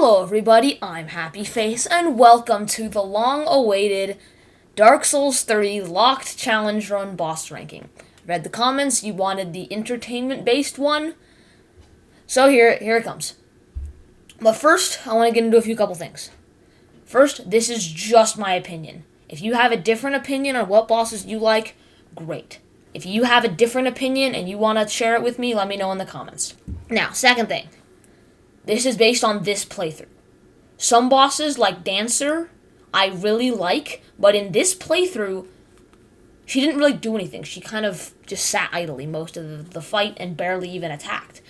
Hello everybody, I'm Happy Face, and welcome to the long-awaited Dark Souls 3 Locked Challenge Run boss ranking. Read the comments, you wanted the entertainment-based one, so here it comes. But first, I want to get into a couple things. First, this is just my opinion. If you have a different opinion on what bosses you like, great. If you have a different opinion and you want to share it with me, let me know in the comments. Now, second thing. This is based on this playthrough. Some bosses, like Dancer, I really like, but in this playthrough, she didn't really do anything. She kind of just sat idly most of the fight and barely even attacked.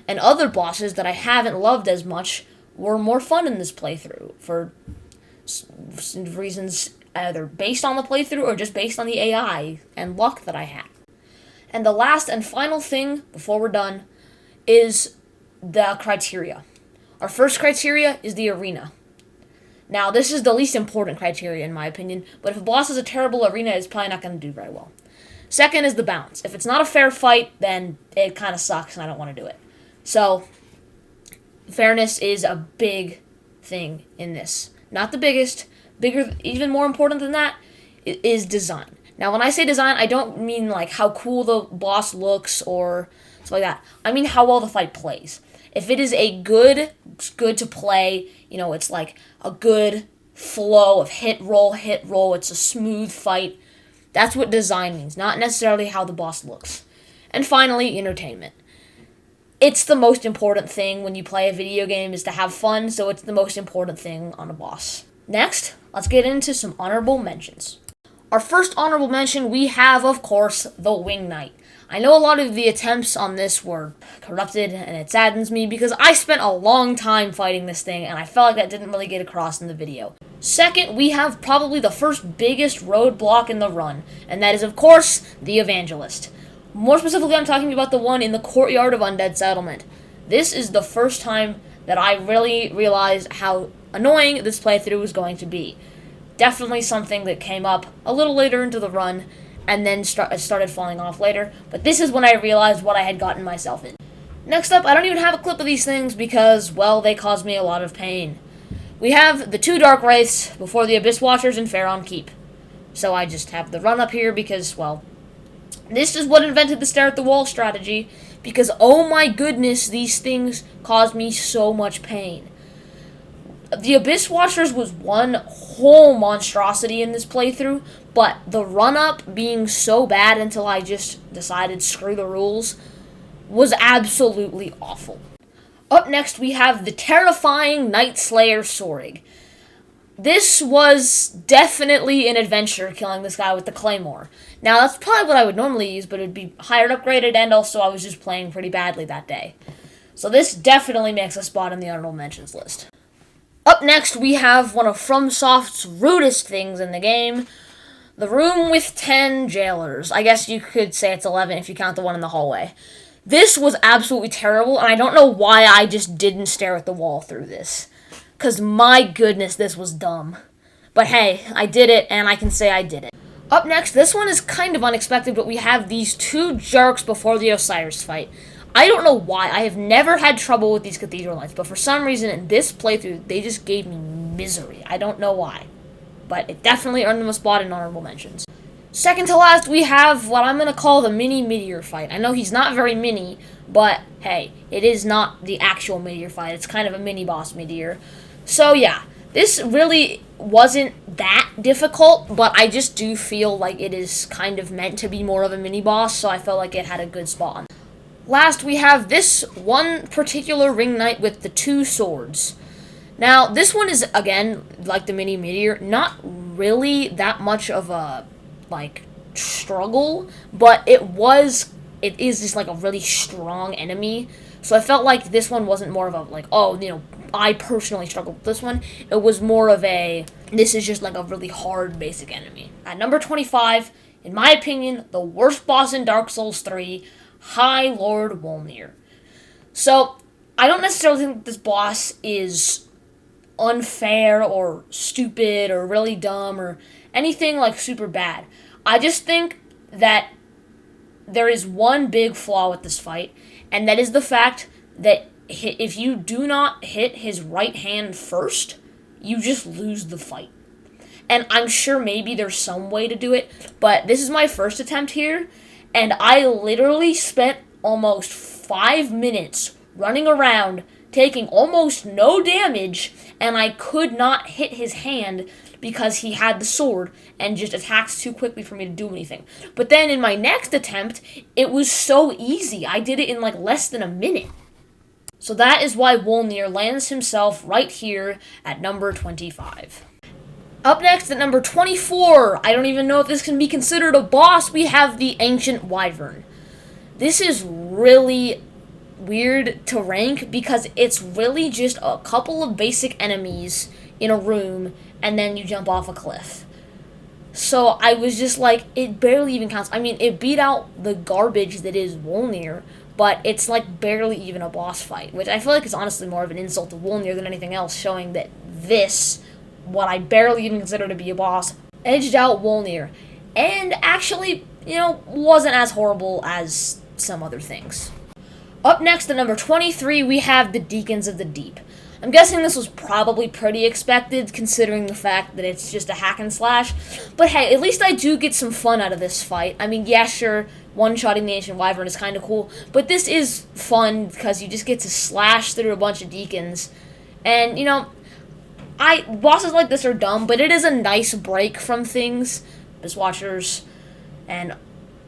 And other bosses that I haven't loved as much were more fun in this playthrough for reasons either based on the playthrough or just based on the AI and luck that I had. And the last and final thing, before we're done, is the criteria. Our first criteria is the arena. Now, this is the least important criteria in my opinion, but if a boss has a terrible arena, it's probably not going to do very well. Second is the balance. If it's not a fair fight, then it kind of sucks and I don't want to do it. So, fairness is a big thing in this. Not the biggest, bigger, even more important than that, is design. Now, when I say design, I don't mean like how cool the boss looks or stuff like that. I mean how well the fight plays. If it is it's good to play, it's like a good flow of hit, roll, it's a smooth fight. That's what design means, not necessarily how the boss looks. And finally, entertainment. It's the most important thing when you play a video game is to have fun, so it's the most important thing on a boss. Next, let's get into some honorable mentions. Our first honorable mention, we have, of course, the Wing Knight. I know a lot of the attempts on this were corrupted, and it saddens me because I spent a long time fighting this thing, and I felt like that didn't really get across in the video. Second, we have probably the first biggest roadblock in the run, and that is, of course, the Evangelist. More specifically, I'm talking about the one in the Courtyard of Undead Settlement. This is the first time that I really realized how annoying this playthrough was going to be. Definitely something that came up a little later into the run, and then started falling off later, but this is when I realized what I had gotten myself in. Next up, I don't even have a clip of these things because, well, they caused me a lot of pain. We have the two Dark Wraiths before the Abyss Watchers in Faron Keep. So I just have the run up here because, well, this is what invented the stare at the wall strategy, because oh my goodness, these things caused me so much pain. The Abyss Watchers was one whole monstrosity in this playthrough, but the run-up being so bad until I just decided screw the rules was absolutely awful. Up next, we have the terrifying Night Slayer Sorig. This was definitely an adventure, killing this guy with the Claymore. Now, that's probably what I would normally use, but it would be higher upgraded, and also I was just playing pretty badly that day. So this definitely makes a spot in the honorable mentions list. Up next, we have one of FromSoft's rudest things in the game, the room with 10 jailers. I guess you could say it's 11 if you count the one in the hallway. This was absolutely terrible, and I don't know why I just didn't stare at the wall through this. Because my goodness, this was dumb. But hey, I did it, and I can say I did it. Up next, this one is kind of unexpected, but we have these two jerks before the Osiris fight. I don't know why. I have never had trouble with these Cathedral Knights, but for some reason in this playthrough, they just gave me misery. I don't know why. But it definitely earned them a spot in honorable mentions. Second to last, we have what I'm going to call the mini Meteor fight. I know he's not very mini, but hey, it is not the actual Meteor fight. It's kind of a mini boss Meteor. So yeah, this really wasn't that difficult, but I just do feel like it is kind of meant to be more of a mini boss, so I felt like it had a good spot. Last, we have this one particular Ring Knight with the two swords. Now, this one is, again, like the mini Meteor, not really that much of a, struggle, but it is just, a really strong enemy, so I felt like this one wasn't more of a, I personally struggled with this one. It was more of this is just, a really hard basic enemy. At number 25, in my opinion, the worst boss in Dark Souls 3, High Lord Wolnir. So, I don't necessarily think this boss is unfair or stupid or really dumb or anything super bad. I just think that there is one big flaw with this fight, and that is the fact that if you do not hit his right hand first, you just lose the fight. And I'm sure maybe there's some way to do it, but this is my first attempt here, and I literally spent almost 5 minutes running around, taking almost no damage, and I could not hit his hand because he had the sword and just attacks too quickly for me to do anything. But then in my next attempt, it was so easy. I did it in like less than a minute. So that is why Wolnir lands himself right here at number 25. Up next at number 24, I don't even know if this can be considered a boss, we have the Ancient Wyvern. This is really weird to rank because it's really just a couple of basic enemies in a room and then you jump off a cliff. So I was just like, it barely even counts. I mean, it beat out the garbage that is Wolnir, but it's like barely even a boss fight, which I feel like is honestly more of an insult to Wolnir than anything else, showing that this, what I barely even consider to be a boss, edged out Wolnir. And actually, wasn't as horrible as some other things. Up next at number 23, we have the Deacons of the Deep. I'm guessing this was probably pretty expected, considering the fact that it's just a hack and slash. But hey, at least I do get some fun out of this fight. I mean, yeah, sure, one-shotting the Ancient Wyvern is kind of cool, but this is fun because you just get to slash through a bunch of Deacons. And, bosses like this are dumb, but it is a nice break from things, Abyss Watchers, and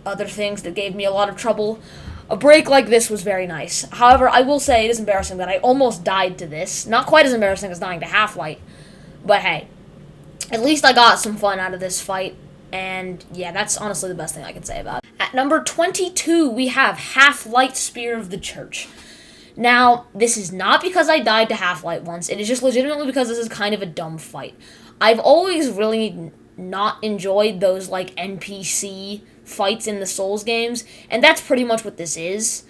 other things that gave me a lot of trouble. A break like this was very nice. However, I will say it is embarrassing that I almost died to this. Not quite as embarrassing as dying to Half-Light, but hey, at least I got some fun out of this fight, and yeah, that's honestly the best thing I can say about it. At number 22, we have Half-Light Spear of the Church. Now, this is not because I died to Half-Light once, it is just legitimately because this is kind of a dumb fight. I've always really not enjoyed those, like, NPC fights in the Souls games, and that's pretty much what this is.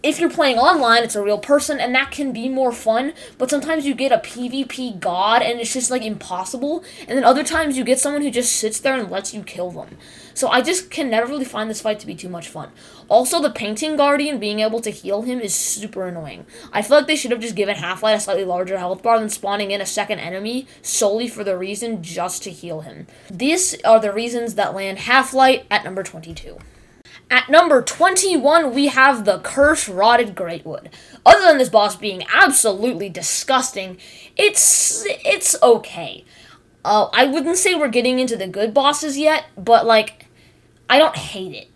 If you're playing online, it's a real person, and that can be more fun, but sometimes you get a PvP god, and it's just, like, impossible, and then other times you get someone who just sits there and lets you kill them. So I just can never really find this fight to be too much fun. Also, the Painting Guardian, being able to heal him is super annoying. I feel like they should have just given Half-Light a slightly larger health bar than spawning in a second enemy solely for the reason just to heal him. These are the reasons that land Half-Light at number 22. At number 21, we have the Curse-Rotted Greatwood. Other than this boss being absolutely disgusting, it's okay. I wouldn't say we're getting into the good bosses yet, but, like, I don't hate it.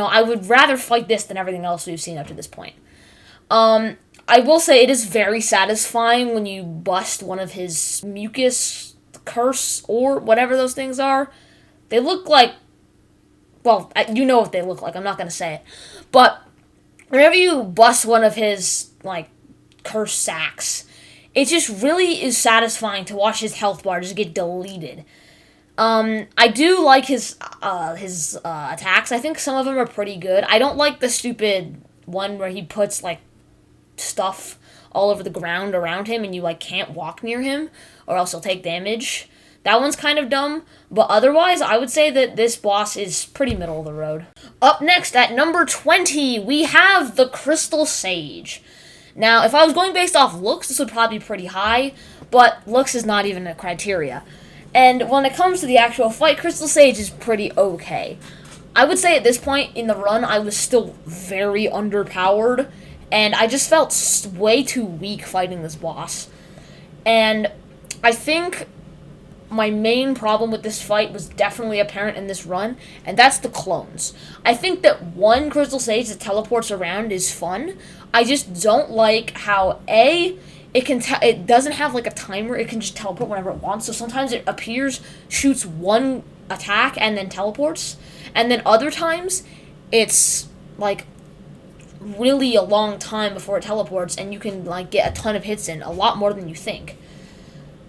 I would rather fight this than everything else we've seen up to this point. I will say it is very satisfying when you bust one of his mucus, curse, or whatever those things are. They look like, well, you know what they look like, I'm not going to say it. But whenever you bust one of his, like, curse sacks, it just really is satisfying to watch his health bar just get deleted. I do like his attacks. I think some of them are pretty good. I don't like the stupid one where he puts, like, stuff all over the ground around him and you, like, can't walk near him or else he'll take damage. That one's kind of dumb, but otherwise, I would say that this boss is pretty middle of the road. Up next, at number 20, we have the Crystal Sage. Now, if I was going based off looks, this would probably be pretty high, but looks is not even a criteria. And when it comes to the actual fight, Crystal Sage is pretty okay. I would say at this point in the run, I was still very underpowered, and I just felt way too weak fighting this boss. And I think my main problem with this fight was definitely apparent in this run, and that's the clones. I think that one Crystal Sage that teleports around is fun. I just don't like how, it doesn't have like a timer, it can just teleport whenever it wants, so sometimes it appears, shoots one attack, and then teleports, and then other times, it's like really a long time before it teleports, and you can like get a ton of hits in, a lot more than you think.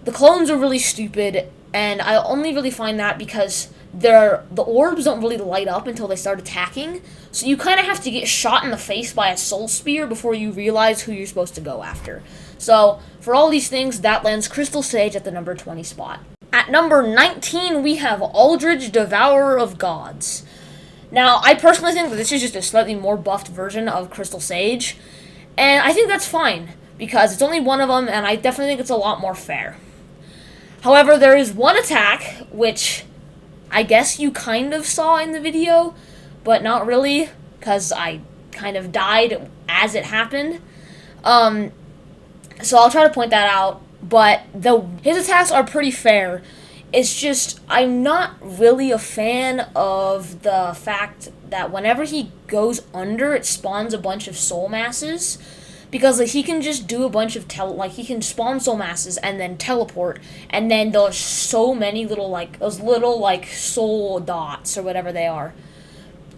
The clones are really stupid, and I only really find that because the orbs don't really light up until they start attacking, so you kind of have to get shot in the face by a soul spear before you realize who you're supposed to go after. So, for all these things, that lands Crystal Sage at the number 20 spot. At number 19, we have Aldrich, Devourer of Gods. Now, I personally think that this is just a slightly more buffed version of Crystal Sage, And I think that's fine, because it's only one of them, and I definitely think it's a lot more fair. However, there is one attack, which I guess you kind of saw in the video, but not really, because I kind of died as it happened. So I'll try to point that out, but his attacks are pretty fair. It's just, I'm not really a fan of the fact that whenever he goes under, it spawns a bunch of soul masses. Because he can just do a bunch of he can spawn soul masses and then teleport, and then there's so many little those little soul dots or whatever they are.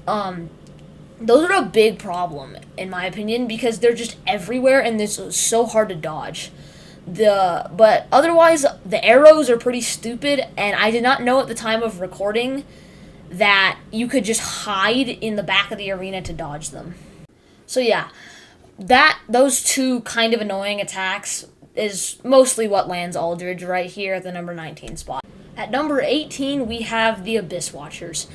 Those are a big problem in my opinion, because they're just everywhere and it's so hard to dodge. But otherwise the arrows are pretty stupid, and I did not know at the time of recording that you could just hide in the back of the arena to dodge them. So yeah. Those two kind of annoying attacks is mostly what lands Aldridge right here at the number 19 spot. At number 18, we have the Abyss Watchers.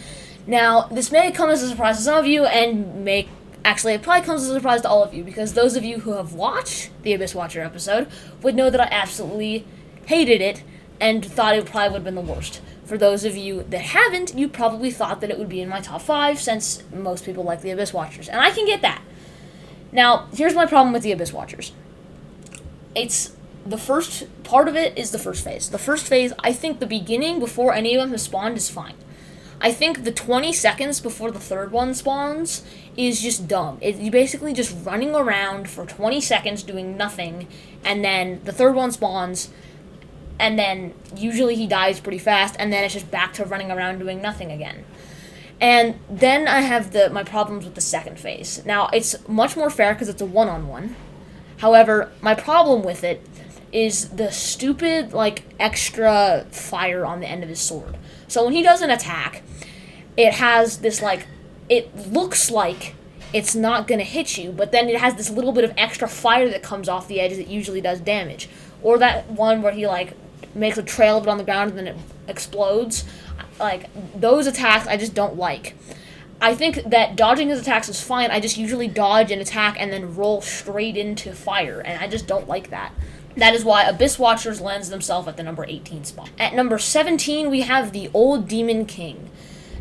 Now, this may come as a surprise to some of you, and it probably comes as a surprise to all of you, because those of you who have watched the Abyss Watcher episode would know that I absolutely hated it and thought it probably would have been the worst. For those of you that haven't, you probably thought that it would be in my top 5, since most people like the Abyss Watchers, and I can get that. Now, here's my problem with the Abyss Watchers. The first part of it is the first phase. The first phase, I think the beginning, before any of them have spawned, is fine. I think the 20 seconds before the third one spawns is just dumb. You're basically just running around for 20 seconds doing nothing, and then the third one spawns, and then usually he dies pretty fast, and then it's just back to running around doing nothing again. And then I have my problems with the second phase. Now, it's much more fair because it's a one-on-one. However, my problem with it is the stupid, extra fire on the end of his sword. So when he does an attack, it has this, it looks like it's not going to hit you, but then it has this little bit of extra fire that comes off the edge that usually does damage. Or that one where he, makes a trail of it on the ground and then it explodes. Those attacks I just don't like. I think that dodging his attacks is fine. I just usually dodge an attack and then roll straight into fire, and I just don't like that. That is why Abyss Watchers lands themselves at the number 18 spot. At number 17, we have the Old Demon King.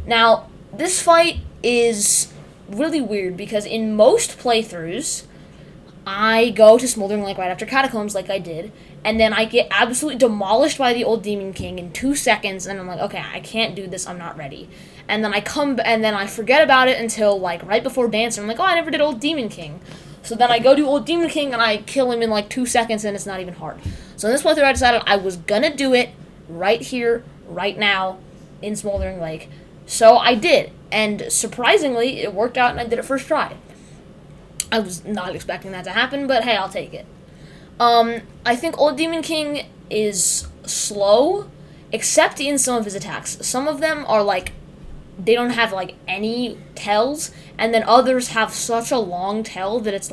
Now, this fight is really weird, because in most playthroughs, I go to Smoldering Lake right after Catacombs like I did, and then I get absolutely demolished by the Old Demon King in 2 seconds, and I'm like, okay, I can't do this, I'm not ready. And then I forget about it until, right before dance, and I'm like, oh, I never did Old Demon King. So then I go do Old Demon King, and I kill him in, 2 seconds, and it's not even hard. So in this playthrough, I decided I was gonna do it right here, right now, in Smoldering Lake. So I did, and surprisingly, it worked out, and I did it first try. I was not expecting that to happen, but hey, I'll take it. I think Old Demon King is slow, except in some of his attacks. Some of them are they don't have any tells, and then others have such a long tell that it's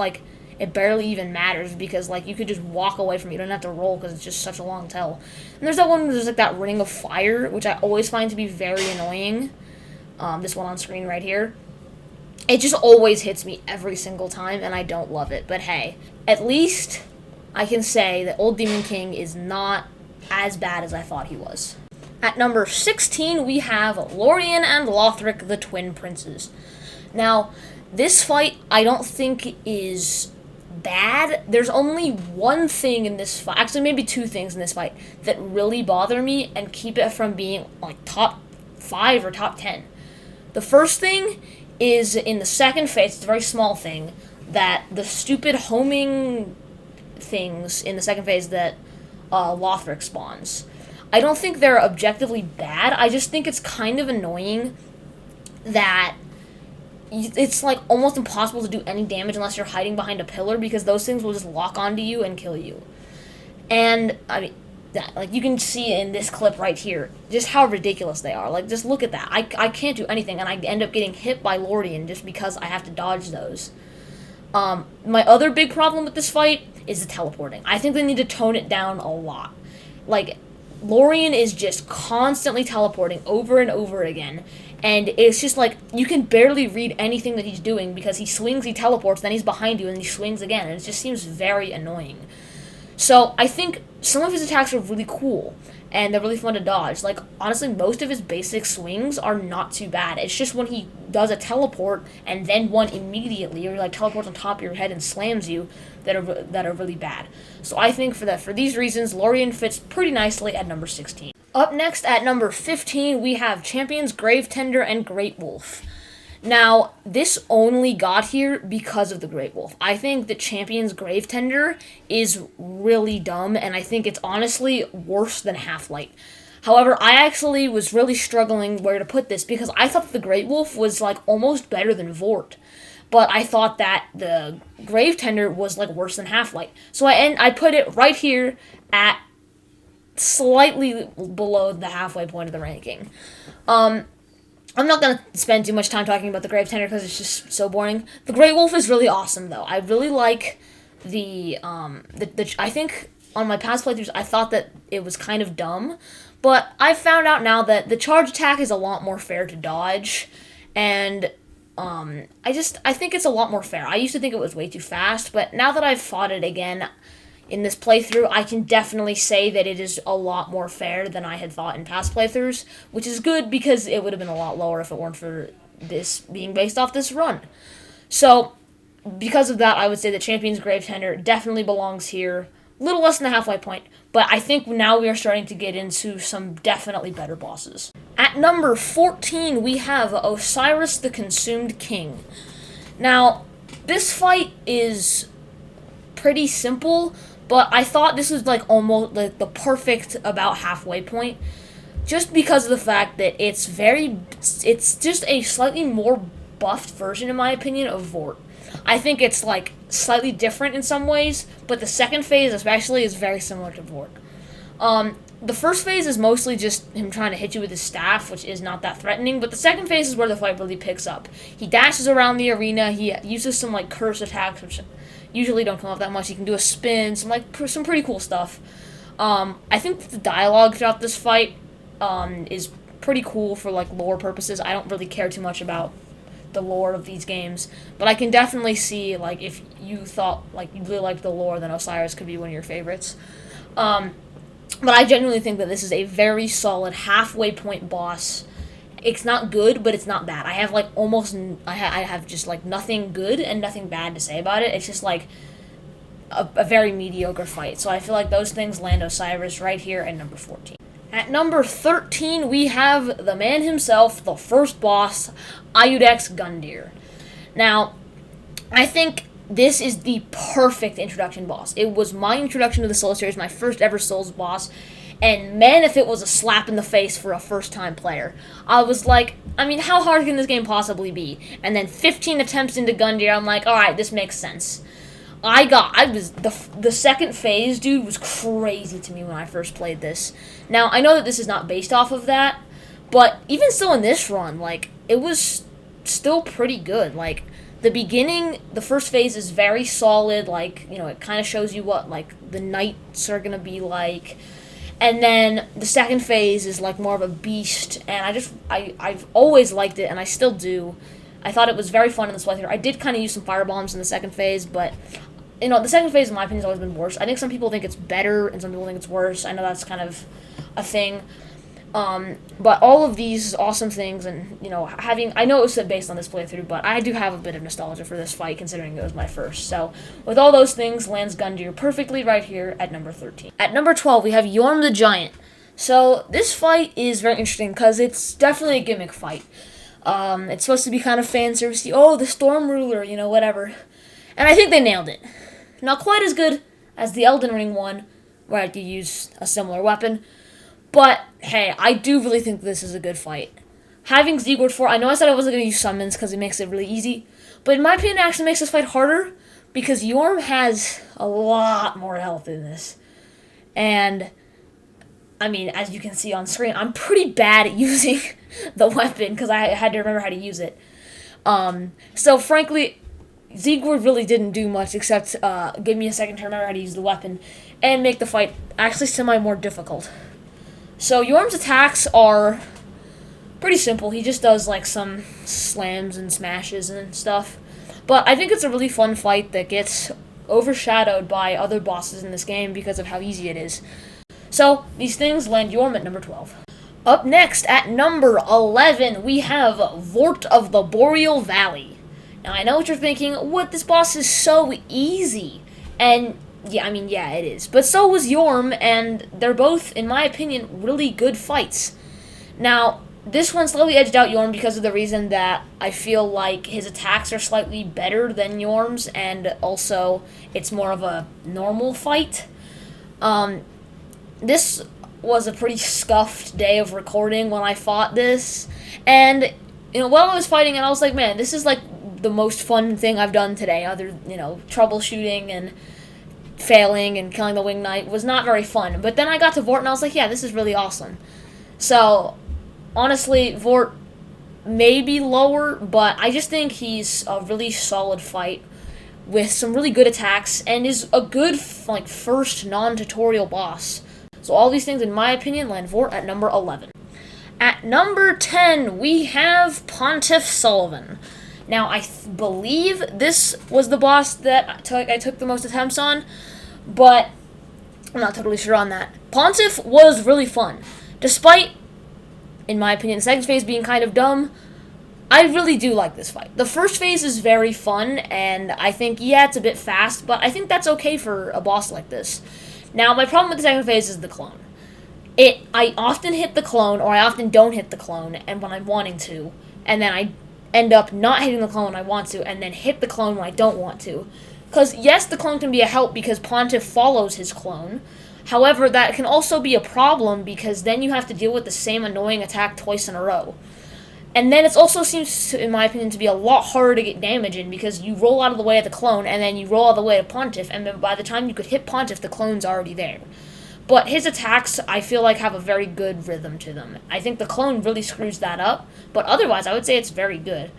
it barely even matters, because you could just walk away from it. You don't have to roll because it's just such a long tell. And there's that one where there's that ring of fire, which I always find to be very annoying. This one on screen right here. It just always hits me every single time, and I don't love it. But hey, at least I can say that Old Demon King is not as bad as I thought he was. At number 16, we have Lorien and Lothric, the Twin Princes. Now, this fight I don't think is bad. There's only one thing in this fight, actually maybe 2 things in this fight, that really bother me and keep it from being top 5 or top 10. The first thing is in the second phase. It's a very small thing, that the stupid homing things in the second phase that Lothric spawns. I don't think they're objectively bad. I just think it's kind of annoying that it's almost impossible to do any damage unless you're hiding behind a pillar, because those things will just lock onto you and kill you. And I mean, you can see in this clip right here just how ridiculous they are. Just look at that. I can't do anything, and I end up getting hit by Lorien just because I have to dodge those. My other big problem with this fight is the teleporting. I think they need to tone it down a lot. Lorien is just constantly teleporting over and over again, And it's just like, you can barely read anything that he's doing because he swings, he teleports, then he's behind you, and he swings again, and it just seems very annoying. So I think some of his attacks are really cool, and they're really fun to dodge. Like, honestly, most of his basic swings are not too bad. It's just when he does a teleport and then one immediately, or like teleports on top of your head and slams you, that are really bad. So I think for these reasons, Lorien fits pretty nicely at number 16. Up next at number 15, we have Champions Gravetender and Great Wolf. Now, this only got here because of the Great Wolf. I think the Champion's Gravetender is really dumb, and I think it's honestly worse than Half-Light. However, I actually was really struggling where to put this because I thought the Great Wolf was like almost better than Vort. But I thought that the Gravetender was like worse than Half-Light. So I put it right here at slightly below the halfway point of the ranking. I'm not going to spend too much time talking about the Gravetender because it's just so boring. The Great Wolf is really awesome, though. I really like I think on my past playthroughs, I thought that it was kind of dumb, but I found out now that the charge attack is a lot more fair to dodge, and I think it's a lot more fair. I used to think it was way too fast, but now that I've fought it again in this playthrough, I can definitely say that it is a lot more fair than I had thought in past playthroughs, which is good because it would have been a lot lower if it weren't for this being based off this run. So, because of that, I would say that Champion's Gravetender definitely belongs here. A little less than the halfway point, but I think now we are starting to get into some definitely better bosses. At number 14, we have Osiris the Consumed King. Now, this fight is pretty simple, but I thought this was like almost like the perfect about halfway point, just because of the fact that it's just a slightly more buffed version, in my opinion, of Vort. I think it's like slightly different in some ways, but the second phase especially is very similar to Vort. The first phase is mostly just him trying to hit you with his staff, which is not that threatening, but the second phase is where the fight really picks up. He dashes around the arena, he uses some like curse attacks, which usually don't come off that much. He can do a spin, some pretty cool stuff. I think the dialogue throughout this fight is pretty cool for like lore purposes. I don't really care too much about the lore of these games, but I can definitely see like if you thought like you really liked the lore, then Osiris could be one of your favorites. But I genuinely think that this is a very solid halfway point boss. It's not good, but it's not bad. I have like I have just like nothing good and nothing bad to say about it. It's just like a very mediocre fight. So I feel like those things land Osiris right here at number 14. At number 13, we have the man himself, the first boss, Iudex Gundyr. Now, I think this is the perfect introduction boss. It was my introduction to the Souls series, my first ever Souls boss, and man, if it was a slap in the face for a first-time player. I was like, I mean, how hard can this game possibly be? And then 15 attempts into Gundyr, I'm like, alright, this makes sense. The second phase, dude, was crazy to me when I first played this. Now, I know that this is not based off of that, but even still in this run, like, it was still pretty good. Like, the beginning, the first phase is very solid, like, you know, it kind of shows you what, like, the knights are gonna be like. And then the second phase is, like, more of a beast, and I've always liked it, and I still do. I thought it was very fun in this playthrough. I did kind of use some firebombs in the second phase, but, you know, the second phase, in my opinion, has always been worse. I think some people think it's better, and some people think it's worse. I know that's kind of a thing. But all of these awesome things, and, you know, I know it was based on this playthrough, but I do have a bit of nostalgia for this fight, considering it was my first. So, with all those things, lands Gundyr perfectly right here at number 13. At number 12, we have Yhorm the Giant. So, this fight is very interesting, because it's definitely a gimmick fight. It's supposed to be kind of fan servicey. Oh, the Storm Ruler, you know, whatever. And I think they nailed it. Not quite as good as the Elden Ring one, where I had to use a similar weapon. But, hey, I do really think this is a good fight. Having Zeegward 4, I know I said I wasn't going to use summons because it makes it really easy, but in my opinion it actually makes this fight harder because Yhorm has a lot more health in this. And, I mean, as you can see on screen, I'm pretty bad at using the weapon because I had to remember how to use it. So, frankly, Zeegward really didn't do much except give me a second to remember how to use the weapon and make the fight actually semi-more difficult. So, Yhorm's attacks are Pretty simple. He just does like some slams and smashes and stuff. But I think it's a really fun fight that gets overshadowed by other bosses in this game because of how easy it is. So, these things land Yorm at number 12. Up next, at number 11, we have Vort of the Boreal Valley. Now, I know what you're thinking, what, this boss is so easy. And, yeah, it is. But so was Yorm, and they're both, in my opinion, really good fights. Now, this one slightly edged out Yorm because of the reason that I feel like his attacks are slightly better than Yorm's, and also it's more of a normal fight. This was a pretty scuffed day of recording when I fought this, and while I was fighting it, I was like, man, this is like the most fun thing I've done today. Other troubleshooting and failing and killing the Winged Knight was not very fun. But then I got to Vort and I was like, yeah, this is really awesome. So honestly, Vort may be lower, but I just think he's a really solid fight with some really good attacks and is a good first non-tutorial boss. So all these things, in my opinion, land Vort at number 11. At number 10, we have Pontiff Sulyvahn. Now, I believe this was the boss that I took the most attempts on, but I'm not totally sure on that. Pontiff was really fun. Despite, in my opinion, the second phase being kind of dumb, I really do like this fight. The first phase is very fun, and I think, yeah, it's a bit fast, but I think that's okay for a boss like this. Now, my problem with the second phase is the clone. I often hit the clone, or I often don't hit the clone, and when I'm wanting to, and then I end up not hitting the clone when I want to, and then hit the clone when I don't want to. Because, yes, the clone can be a help because Pontiff follows his clone. However, that can also be a problem because then you have to deal with the same annoying attack twice in a row. And then it also seems, in my opinion, to be a lot harder to get damage in because you roll out of the way of the clone, and then you roll out of the way of Pontiff, and then by the time you could hit Pontiff, the clone's already there. But his attacks, I feel like, have a very good rhythm to them. I think the clone really screws that up, but otherwise, I would say it's very good.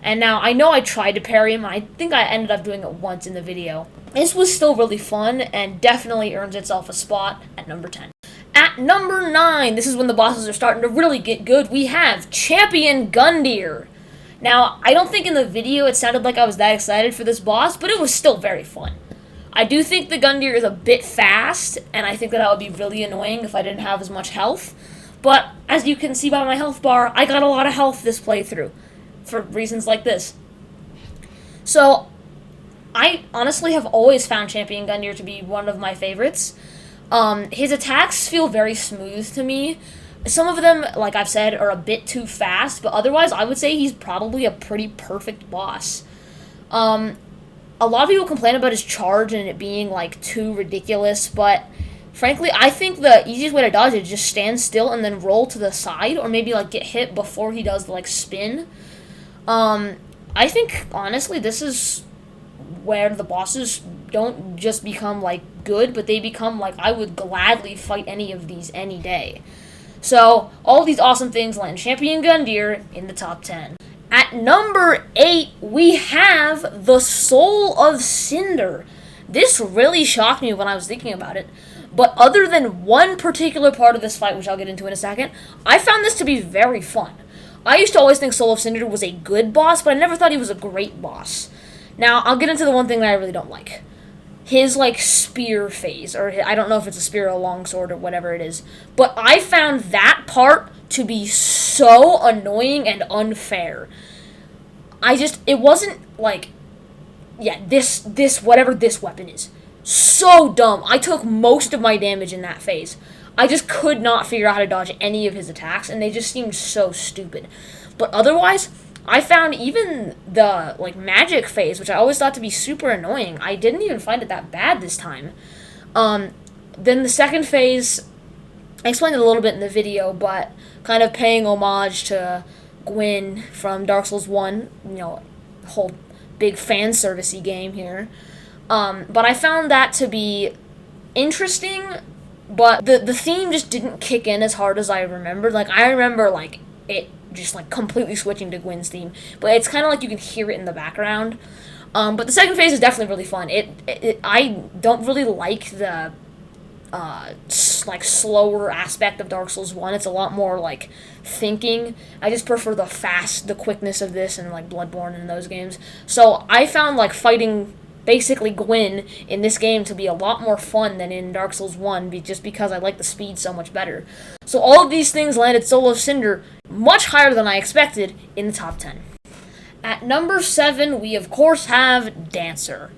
And now, I know I tried to parry him, and I think I ended up doing it once in the video. This was still really fun, and definitely earns itself a spot at number 10. At number 9, this is when the bosses are starting to really get good, we have Champion Gundyr. Now, I don't think in the video it sounded like I was that excited for this boss, but it was still very fun. I do think the Gundyr is a bit fast, and I think that would be really annoying if I didn't have as much health. But, as you can see by my health bar, I got a lot of health this playthrough, for reasons like this. So, I honestly have always found Champion Gundyr to be one of my favorites. His attacks feel very smooth to me. Some of them, like I've said, are a bit too fast, but otherwise I would say he's probably a pretty perfect boss. A lot of people complain about his charge and it being, too ridiculous, but frankly, I think the easiest way to dodge it is just stand still and then roll to the side, or maybe, get hit before he does the, spin. I think, honestly, this is where the bosses don't just become, good, but they become, I would gladly fight any of these any day. So, all these awesome things land Champion Gundyr in the top 10. At number 8, we have the Soul of Cinder. This really shocked me when I was thinking about it, but other than one particular part of this fight, which I'll get into in a second, I found this to be very fun. I used to always think Soul of Cinder was a good boss, but I never thought he was a great boss. Now, I'll get into the one thing that I really don't like. His, spear phase, or I don't know if it's a spear or a longsword or whatever it is, but I found that part to be so annoying and unfair. It wasn't, whatever this weapon is, so dumb. I took most of my damage in that phase. I just could not figure out how to dodge any of his attacks, and they just seemed so stupid. But otherwise, I found even the, magic phase, which I always thought to be super annoying, I didn't even find it that bad this time. Then the second phase, I explained it a little bit in the video, but kind of paying homage to Gwyn from Dark Souls 1, whole big fan servicey game here. But I found that to be interesting, but the theme just didn't kick in as hard as I remembered. I remember, it just, completely switching to Gwyn's theme. But it's kind of you can hear it in the background. But the second phase is definitely really fun. I don't really like the like slower aspect of Dark Souls 1. It's a lot more like thinking. I just prefer the quickness of this and like Bloodborne and those games. So I found like fighting basically Gwyn in this game to be a lot more fun than in Dark Souls 1 just because I like the speed so much better. So all of these things landed Soul of Cinder much higher than I expected in the top 10. At number 7, we of course have Dancer.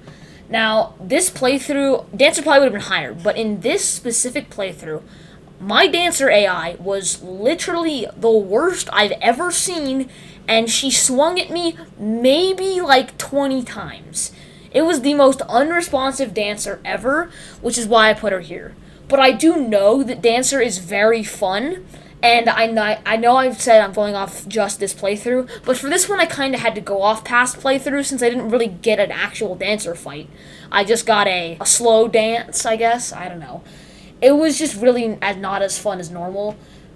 Now, this playthrough, Dancer probably would have been higher, but in this specific playthrough, my Dancer AI was literally the worst I've ever seen, and she swung at me maybe like 20 times. It was the most unresponsive Dancer ever, which is why I put her here. But I do know that Dancer is very fun, and I know I've said I'm going off just this playthrough, but for this one I kind of had to go off past playthroughs since I didn't really get an actual Dancer fight. I just got a slow dance, I guess. I don't know. It was just really not as fun as normal,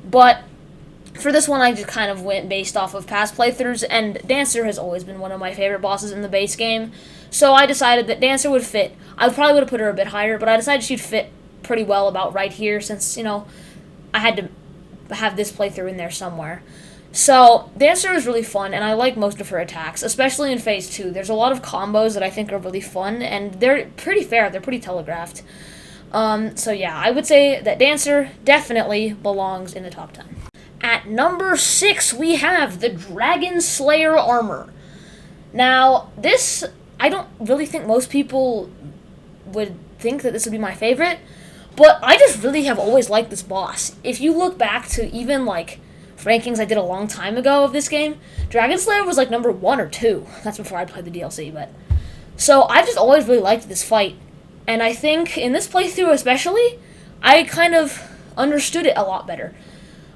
but for this one I just kind of went based off of past playthroughs, and Dancer has always been one of my favorite bosses in the base game, so I decided that Dancer would fit. I probably would have put her a bit higher, but I decided she'd fit pretty well about right here since, I had to have this playthrough in there somewhere. So, Dancer is really fun, and I like most of her attacks, especially in Phase 2. There's a lot of combos that I think are really fun, and they're pretty fair. They're pretty telegraphed. So yeah, I would say that Dancer definitely belongs in the top 10. At number 6, we have the Dragon Slayer armor. Now, this, I don't really think most people would think that this would be my favorite, but I just really have always liked this boss. If you look back to even, like, rankings I did a long time ago of this game, Dragon Slayer was, like, number 1 or 2. That's before I played the DLC, but... So, I just always really liked this fight. And I think, in this playthrough especially, I kind of understood it a lot better.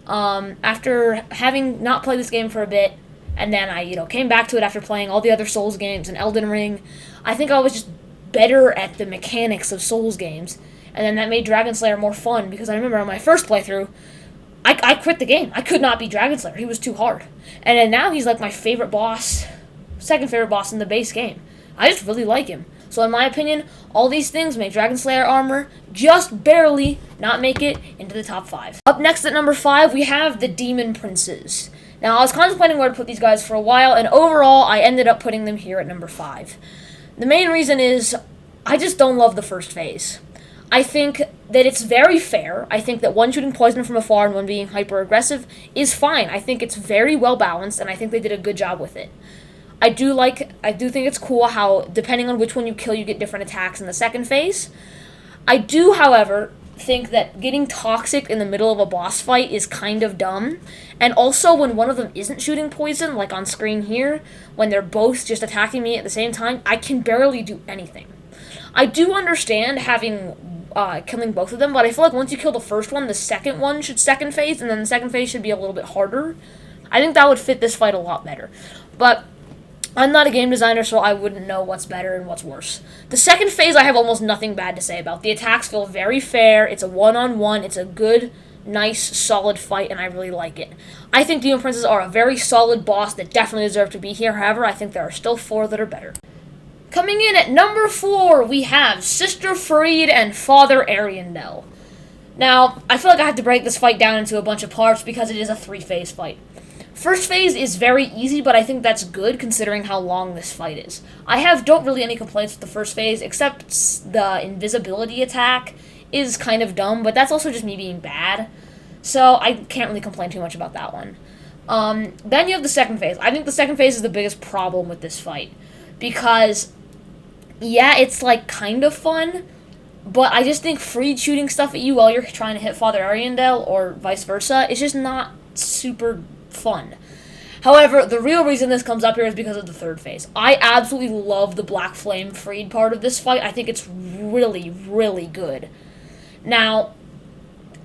After having not played this game for a bit, and then I, came back to it after playing all the other Souls games and Elden Ring, I think I was just better at the mechanics of Souls games. And then that made Dragon Slayer more fun, because I remember on my first playthrough, I quit the game. I could not beat Dragon Slayer. He was too hard. And then now he's like my favorite boss, second favorite boss in the base game. I just really like him. So in my opinion, all these things make Dragon Slayer armor just barely not make it into the top 5. Up next at number 5, we have the Demon Princes. Now, I was contemplating where to put these guys for a while, and overall, I ended up putting them here at number 5. The main reason is, I just don't love the first phase. I think that it's very fair. I think that one shooting poison from afar and one being hyper-aggressive is fine. I think it's very well balanced, and I think they did a good job with it. I do think it's cool how, depending on which one you kill, you get different attacks in the second phase. I do, however, think that getting toxic in the middle of a boss fight is kind of dumb. And also, when one of them isn't shooting poison, like on screen here, when they're both just attacking me at the same time, I can barely do anything. I do understand killing both of them, but I feel like once you kill the first one, the second one should second phase, and then the second phase should be a little bit harder. I think that would fit this fight a lot better. But I'm not a game designer, so I wouldn't know what's better and what's worse. The second phase I have almost nothing bad to say about. The attacks feel very fair, it's a one-on-one, it's a good, nice, solid fight, and I really like it. I think Demon Princes are a very solid boss that definitely deserve to be here, however, I think there are still 4 that are better. Coming in at number 4, we have Sister Fried and Father Ariandel. Now, I feel like I have to break this fight down into a bunch of parts because it is a 3-phase fight. First phase is very easy, but I think that's good considering how long this fight is. I don't really any complaints with the first phase, except the invisibility attack is kind of dumb, but that's also just me being bad, so I can't really complain too much about that one. Then you have the second phase. I think the second phase is the biggest problem with this fight, because, yeah, it's, like, kind of fun, but I just think Fried shooting stuff at you while you're trying to hit Father Ariandel, or vice versa, is just not super fun. However, the real reason this comes up here is because of the third phase. I absolutely love the Black Flame Fried part of this fight. I think it's really, really good. Now,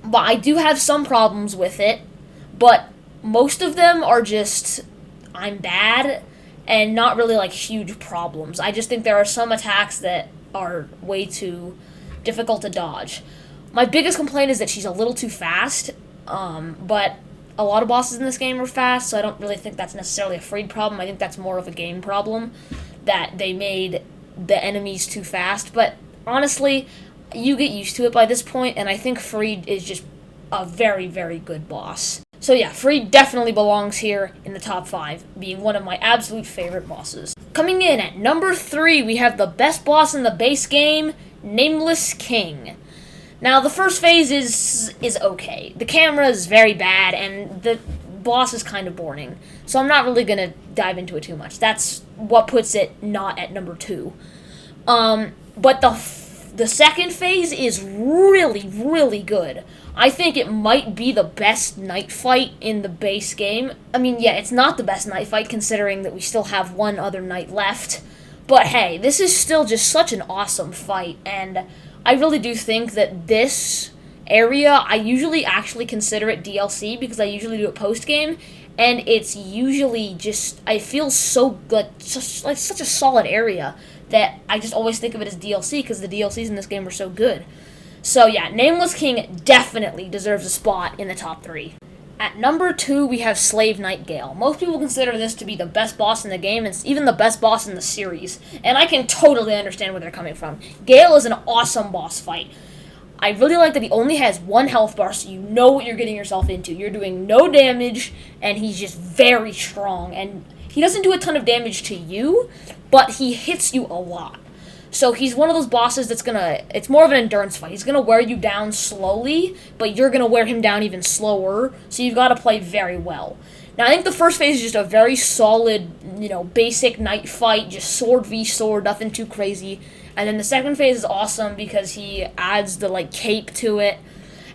but I do have some problems with it, but most of them are just, I'm bad, and not really, like, huge problems. I just think there are some attacks that are way too difficult to dodge. My biggest complaint is that she's a little too fast, but a lot of bosses in this game are fast, so I don't really think that's necessarily a Fried problem. I think that's more of a game problem, that they made the enemies too fast. But honestly, you get used to it by this point, and I think Freed is just a very, very good boss. So yeah, Freed definitely belongs here in the top 5, being one of my absolute favorite bosses. Coming in at number 3, we have the best boss in the base game, Nameless King. Now, the first phase is okay. The camera is very bad, and the boss is kind of boring. So I'm not really going to dive into it too much. That's what puts it not at number 2. But the second phase is really, really good. I think it might be the best night fight in the base game. I mean, yeah, it's not the best night fight considering that we still have one other night left. But hey, this is still just such an awesome fight, and I really do think that this area, I usually actually consider it DLC because I usually do it post-game, and it's usually just, I feel so good, such a solid area that I just always think of it as DLC because the DLCs in this game are so good. So yeah, Nameless King definitely deserves a spot in the top 3. At number 2, we have Slave Knight Gale. Most people consider this to be the best boss in the game, and it's even the best boss in the series, and I can totally understand where they're coming from. Gale is an awesome boss fight. I really like that he only has 1 health bar, so you know what you're getting yourself into. You're doing no damage, and he's just very strong, and he doesn't do a ton of damage to you, but he hits you a lot. So he's one of those bosses that's it's more of an endurance fight. He's gonna wear you down slowly, but you're gonna wear him down even slower, so you've got to play very well. Now, I think the first phase is just a very solid, basic night fight, just sword v sword, nothing too crazy. And then the second phase is awesome because he adds the, cape to it,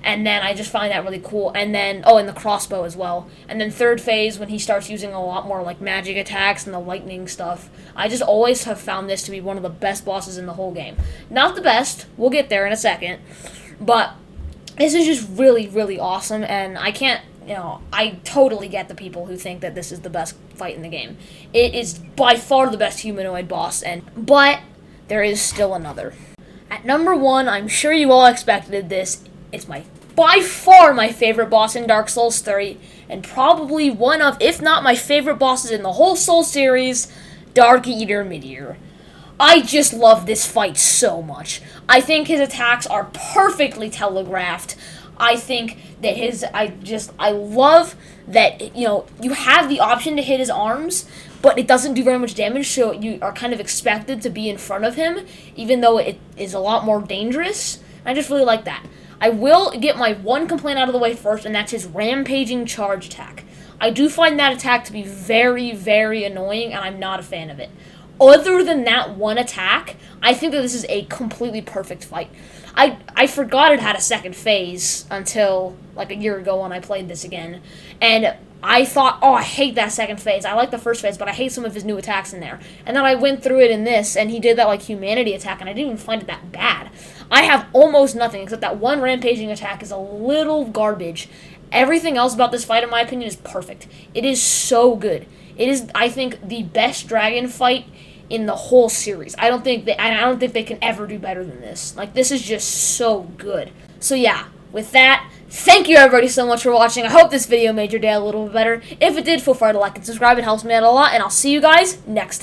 and then I just find that really cool. And then, and the crossbow as well. And then third phase, when he starts using a lot more, magic attacks and the lightning stuff. I just always have found this to be one of the best bosses in the whole game. Not the best, we'll get there in a second, but this is just really, really awesome, and I can't, I totally get the people who think that this is the best fight in the game. It is by far the best humanoid boss, but there is still another. At number 1, I'm sure you all expected this. It's by far my favorite boss in Dark Souls 3, and probably one of, if not my favorite bosses in the whole Souls series, Dark Eater Midir. I just love this fight so much. I think his attacks are perfectly telegraphed. I think that I love that, you have the option to hit his arms, but it doesn't do very much damage, so you are kind of expected to be in front of him, even though it is a lot more dangerous. I just really like that. I will get my one complaint out of the way first, and that's his rampaging charge attack. I do find that attack to be very, very annoying, and I'm not a fan of it. Other than that one attack, I think that this is a completely perfect fight. I forgot it had a second phase until a year ago when I played this again, and I thought, I hate that second phase. I like the first phase, but I hate some of his new attacks in there. And then I went through it in this, and he did that humanity attack, and I didn't even find it that bad. I have almost nothing, except that one rampaging attack is a little garbage. Everything else about this fight, in my opinion, is perfect. It is so good. It is, I think, the best dragon fight in the whole series. I don't think they can ever do better than this. This is just so good. So yeah, with that, thank you everybody so much for watching. I hope this video made your day a little bit better. If it did, feel free to like and subscribe. It helps me out a lot, and I'll see you guys next time.